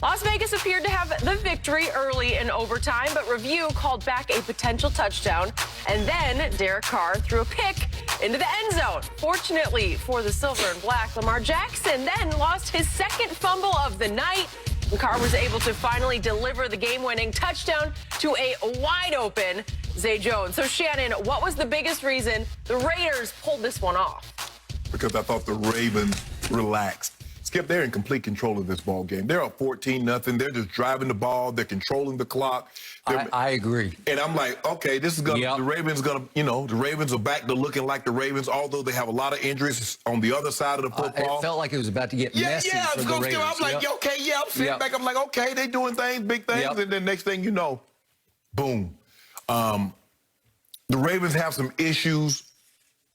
Las Vegas appeared to have the victory early in overtime, but review called back a potential touchdown. And then Derek Carr threw a pick into the end zone. Fortunately for the silver and black, Lamar Jackson then lost his second fumble of the night. And Carr was able to finally deliver the game-winning touchdown to a wide-open Zay Jones. So, Shannon, what was the biggest reason the Raiders pulled this one off? Because I thought the Ravens relaxed. Skip, they're in complete control of this ball game. They're up 14-0. They're just driving the ball. They're controlling the clock. I agree. And I'm like, okay, this is going to, the Ravens going to, the Ravens are back to looking like the Ravens, although they have a lot of injuries on the other side of the football. It felt like it was about to get messy for the Ravens. I'm like, okay, I'm sitting back. I'm like, okay, they doing things, big things. And then next thing you know, boom. The Ravens have some issues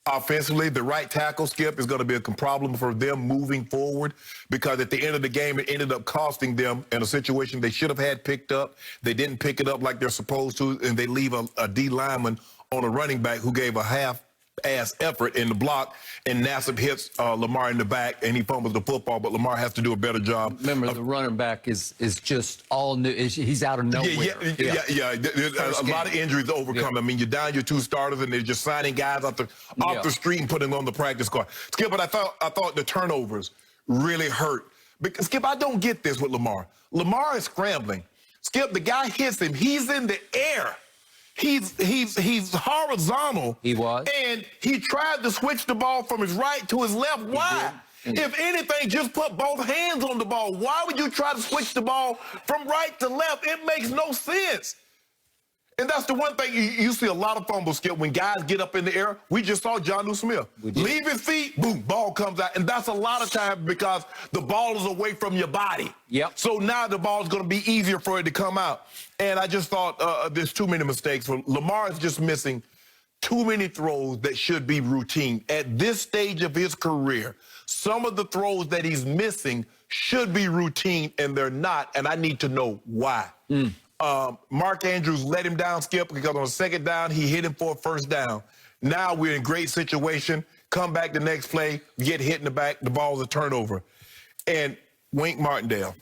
offensively. The right tackle, Skip, is going to be a problem for them moving forward because at the end of the game, it ended up costing them in a situation they should have had picked up. They didn't pick it up like they're supposed to, and they leave a D lineman on a running back who gave a half-ass effort in the block, and Nassib hits Lamar in the back, and he fumbles the football, but Lamar has to do a better job. Remember, the running back is just all new. He's out of nowhere. There's a lot of injuries to overcome. I mean, you're down your two starters, and they're just signing guys off the street and putting them on the practice squad. Skip, but I thought the turnovers really hurt. Because, Skip, I don't get this with Lamar. Lamar is scrambling. Skip, the guy hits him. He's in the air. He's horizontal. He was. And he tried to switch the ball from his right to his left. Why? If anything, just put both hands on the ball. Why would you try to switch the ball from right to left? It makes no sense. And that's the one thing you see a lot of fumbles, Skip, when guys get up in the air. We just saw Jonnu Smith. Leave his feet, boom, ball comes out. And that's a lot of times because the ball is away from your body. Yep. So now the ball is going to be easier for it to come out. And I just thought there's too many mistakes. Lamar is just missing too many throws that should be routine. At this stage of his career, some of the throws that he's missing should be routine, and they're not, and I need to know why. Mark Andrews let him down, Skip, because on the second down, he hit him for a first down. Now we're in great situation. Come back the next play, get hit in the back, the ball's a turnover. And Wink Martindale,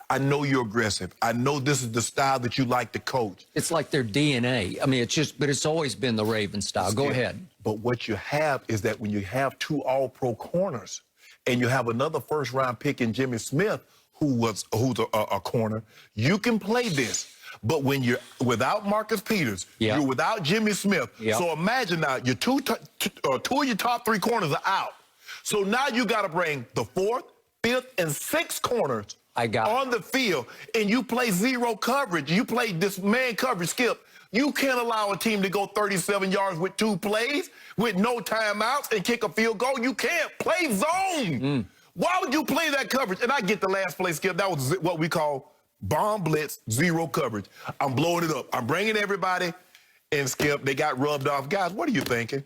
I know you're aggressive. I know this is the style that you like to coach. It's like their DNA. I mean, but it's always been the Raven style. Go ahead. But what you have is that when you have two all-pro corners and you have another first-round pick in Jimmy Smith, who's a corner, you can play this. But when you're without Marcus Peters, you're without Jimmy Smith. So imagine now, your two of your top three corners are out. So now you got to bring the fourth, fifth, and sixth corners on the field, and you play zero coverage. You play this man coverage, Skip. You can't allow a team to go 37 yards with two plays, with no timeouts, and kick a field goal. You can't play zone. Why would you play that coverage? And I get the last play, Skip. That was what we call bomb blitz, zero coverage. I'm blowing it up. I'm bringing everybody, and Skip, they got rubbed off. Guys, what are you thinking?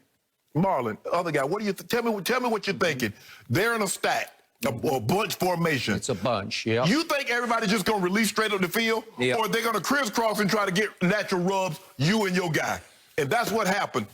Marlon, other guy, what do you tell me what you're thinking? They're in a stack, a bunch formation. It's a bunch, You think everybody's just going to release straight up the field? Or they're going to crisscross and try to get natural rubs, you and your guy? And that's what happened.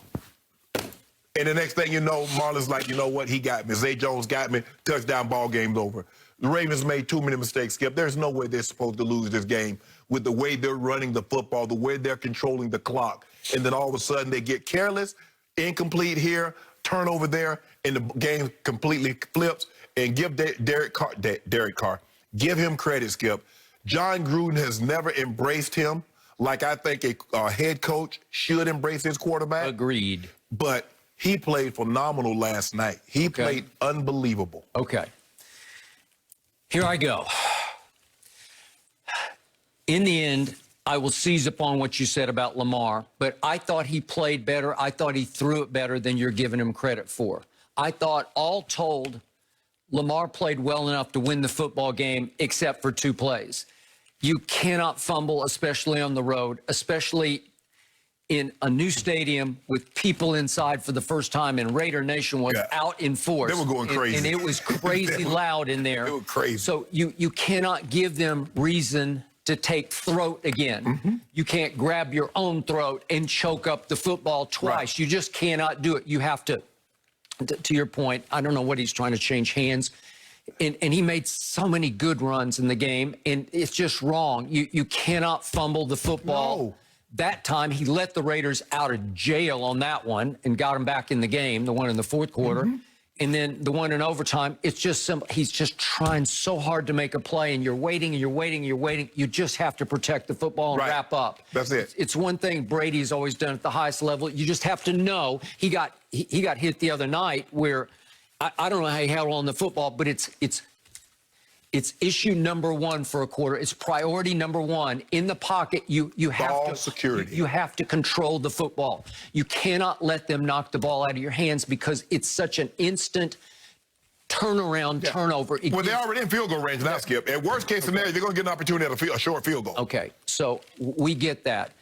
And the next thing you know, Marlon's like, you know what, he got me. Zay Jones got me. Touchdown, ball game's over. The Ravens made too many mistakes, Skip. There's no way they're supposed to lose this game with the way they're running the football, the way they're controlling the clock. And then all of a sudden they get careless, incomplete here, turnover there, and the game completely flips. And give Derek Carr, give him credit, Skip. John Gruden has never embraced him like I think a head coach should embrace his quarterback. Agreed. But he played phenomenal last night. He played unbelievable. Okay. Here I go. In the end, I will seize upon what you said about Lamar, but I thought he played better. I thought he threw it better than you're giving him credit for. I thought, all told, Lamar played well enough to win the football game, except for two plays. You cannot fumble, especially on the road, especially in a new stadium with people inside for the first time, and Raider Nation was out in force. They were going crazy. And it was crazy loud in there. They were crazy. So you cannot give them reason to take throat again. You can't grab your own throat and choke up the football twice. You just cannot do it. You have to your point, I don't know what he's trying to change hands. And he made so many good runs in the game, and it's just wrong. You cannot fumble the football. No. That time, he let the Raiders out of jail on that one and got them back in the game, the one in the fourth quarter. And then the one in overtime, it's just simple. He's just trying so hard to make a play, and you're waiting and you're waiting and you're waiting. You just have to protect the football and wrap up. That's it. It's one thing Brady's always done at the highest level. You just have to know. He got hit the other night where I don't know how he held on the football, but it's issue number one for a quarter. It's priority number one in the pocket. You have ball to security. You have to control the football. You cannot let them knock the ball out of your hands because it's such an instant turnaround turnover. Well, they're already in field goal range now, Skip. At worst case scenario, they're going to get an opportunity at a short field goal. Okay, so we get that.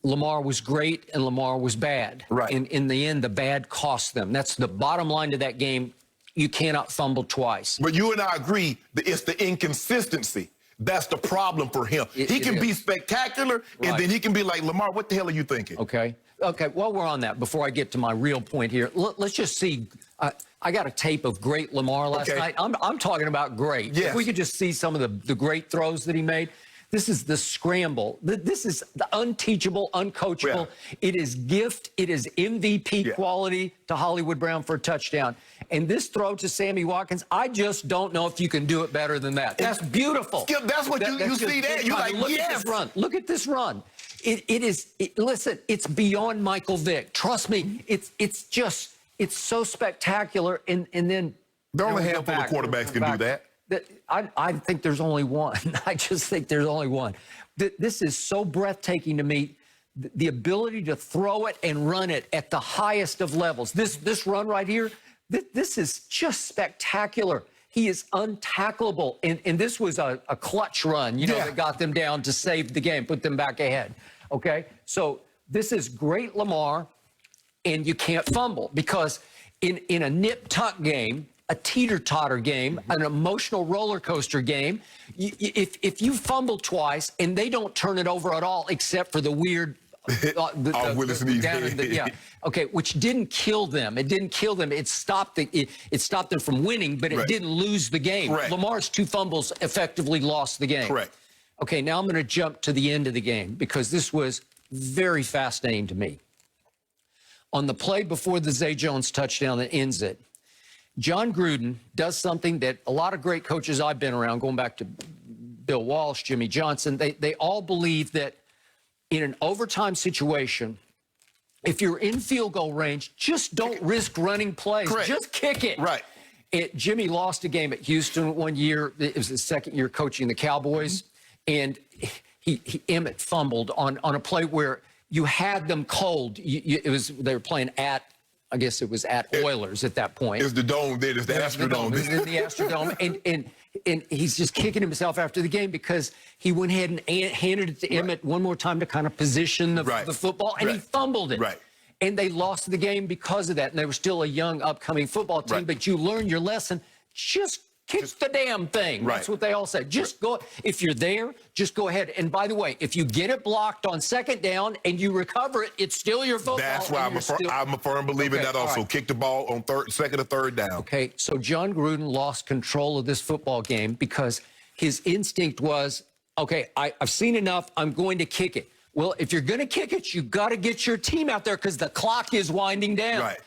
Lamar was great and Lamar was bad. Right. In the end, the bad cost them. That's the bottom line to that game. You cannot fumble twice. But you and I agree that it's the inconsistency. That's the problem for him. He can be spectacular, and then he can be like, Lamar, what the hell are you thinking? Okay. Okay, while we're on that, before I get to my real point here, let's just see. I got a tape of great Lamar last night. I'm talking about great. Yes. If we could just see some of the great throws that he made. This is the scramble. This is the unteachable, uncoachable. Yeah. It is gift. It is MVP quality to Hollywood Brown for a touchdown. And this throw to Sammy Watkins, I just don't know if you can do it better than that. That's beautiful. Skip, that's what you see that. You're like, look at this run. Look at this run. Listen, it's beyond Michael Vick. Trust me, it's so spectacular. And then there are only a handful of quarterbacks can do that. I think there's only one. I just think there's only one. This is so breathtaking to me. The ability to throw it and run it at the highest of levels. This run right here, this is just spectacular. He is untackleable. And this was a clutch run, that got them down to save the game, put them back ahead. Okay? So this is great Lamar, and you can't fumble because in a nip-tuck game, a teeter-totter game, an emotional roller coaster game, if you fumble twice and they don't turn it over at all except for the weird okay, which didn't kill them. It didn't kill them. It stopped them from winning, but it didn't lose the game. Correct. Lamar's two fumbles effectively lost the game. Correct. Okay, now I'm going to jump to the end of the game because this was very fascinating to me. On the play before the Zay Jones touchdown that ends it, John Gruden does something that a lot of great coaches I've been around, going back to Bill Walsh, Jimmy Johnson, they all believe that in an overtime situation, if you're in field goal range, just don't risk running plays. Correct. Just kick it. Right. Jimmy lost a game at Houston one year. It was his second year coaching the Cowboys, and Emmett fumbled on a play where you had them cold. They were playing at, I guess it was at Oilers at that point. It's the dome there. It's the Astrodome. It's in the Astrodome. And he's just kicking himself after the game because he went ahead and handed it to Emmett one more time to kind of position the football, and he fumbled it. Right. And they lost the game because of that. And they were still a young, upcoming football team. But you learn your lesson. Just kick the damn thing. That's what they all say. Just go. If you're there, just go ahead. And by the way, if you get it blocked on second down and you recover it, it's still your football. That's why I'm a firm believer in that also. Right. Kick the ball on second or third down. Okay, so John Gruden lost control of this football game because his instinct was, okay, I've seen enough. I'm going to kick it. Well, if you're going to kick it, you got to get your team out there because the clock is winding down. Right.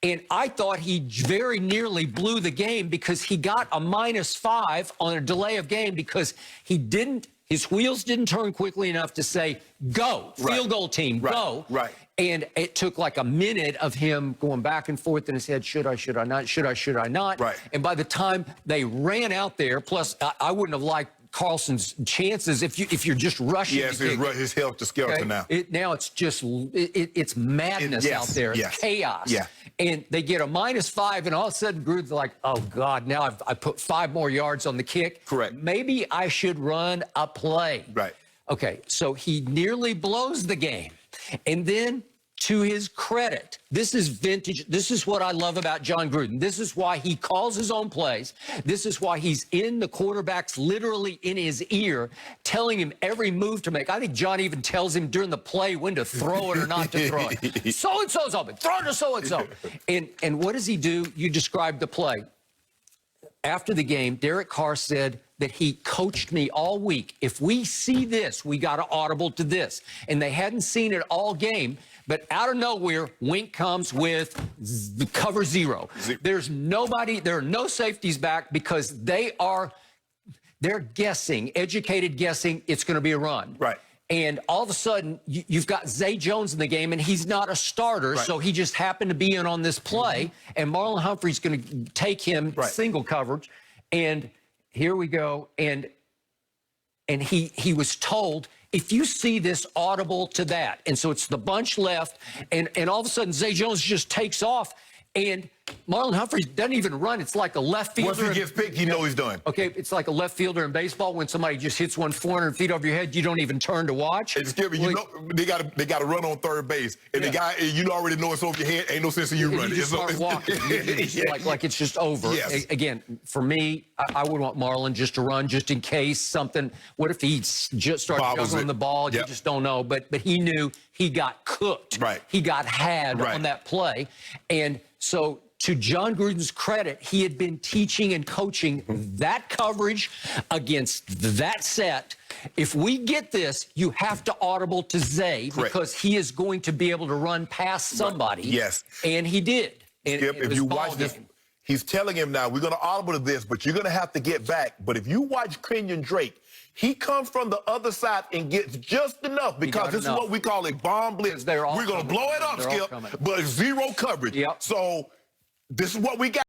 And I thought he very nearly blew the game because he got a -5 on a delay of game because his wheels didn't turn quickly enough to say, go, field goal team, go. Right. And it took like a minute of him going back and forth in his head, should I not, should I not? Right. And by the time they ran out there, plus I wouldn't have liked Carlson's chances if you're just rushing. Yes, his health to skeleton now. Now it's just it's madness out there. It's chaos. Yeah. And they get a -5, and all of a sudden Gruden's like, oh God, now I put 5 more yards on the kick. Correct. Maybe I should run a play. Right. Okay, so he nearly blows the game. And then, to his credit, this is vintage. This is what I love about John Gruden. This is why he calls his own plays. This is why he's in the quarterback's literally in his ear, telling him every move to make. I think John even tells him during the play when to throw it or not to throw it. So-and-so's open. Throw it to so-and-so. And what does he do? You described the play. after the game, Derek Carr said that he coached me all week. If we see this, we got to audible to this. And they hadn't seen it all game, but out of nowhere, Wink comes with the cover zero. There's nobody, there are no safeties back because they're guessing, educated guessing, it's going to be a run. Right. And all of a sudden, you've got Zay Jones in the game, and he's not a starter, right. so he just happened to be in on this play, and Marlon Humphrey's going to take him single coverage. And here we go. And he was told, if you see this, audible to that. And so it's the bunch left, and all of a sudden, Zay Jones just takes off, and Marlon Humphrey doesn't even run. It's like a left fielder. Once he gets picked, you know he's done. Okay, it's like a left fielder in baseball. When somebody just hits one 400 feet over your head, you don't even turn to watch. And Skipper, you know they got to run on third base, and the guy, you already know it's over your head. Ain't no sense in you running. You just start walking. Like it's just over. Yes. Again, for me, I would want Marlon just to run, just in case something. What if he just starts juggling the ball? You just don't know. But he knew he got cooked. Right. He got had on that play, and so. To John Gruden's credit, he had been teaching and coaching that coverage against that set. If we get this, you have to audible to Zay because he is going to be able to run past somebody. Yes. And he did. And Skip, if you watch this, he's telling him now, we're going to audible to this, but you're going to have to get back. But if you watch Kenyon Drake, he comes from the other side and gets just enough because this is what we call a bomb blitz. We're going to blow it up, Skip, but zero coverage. Yep. So this is what we got.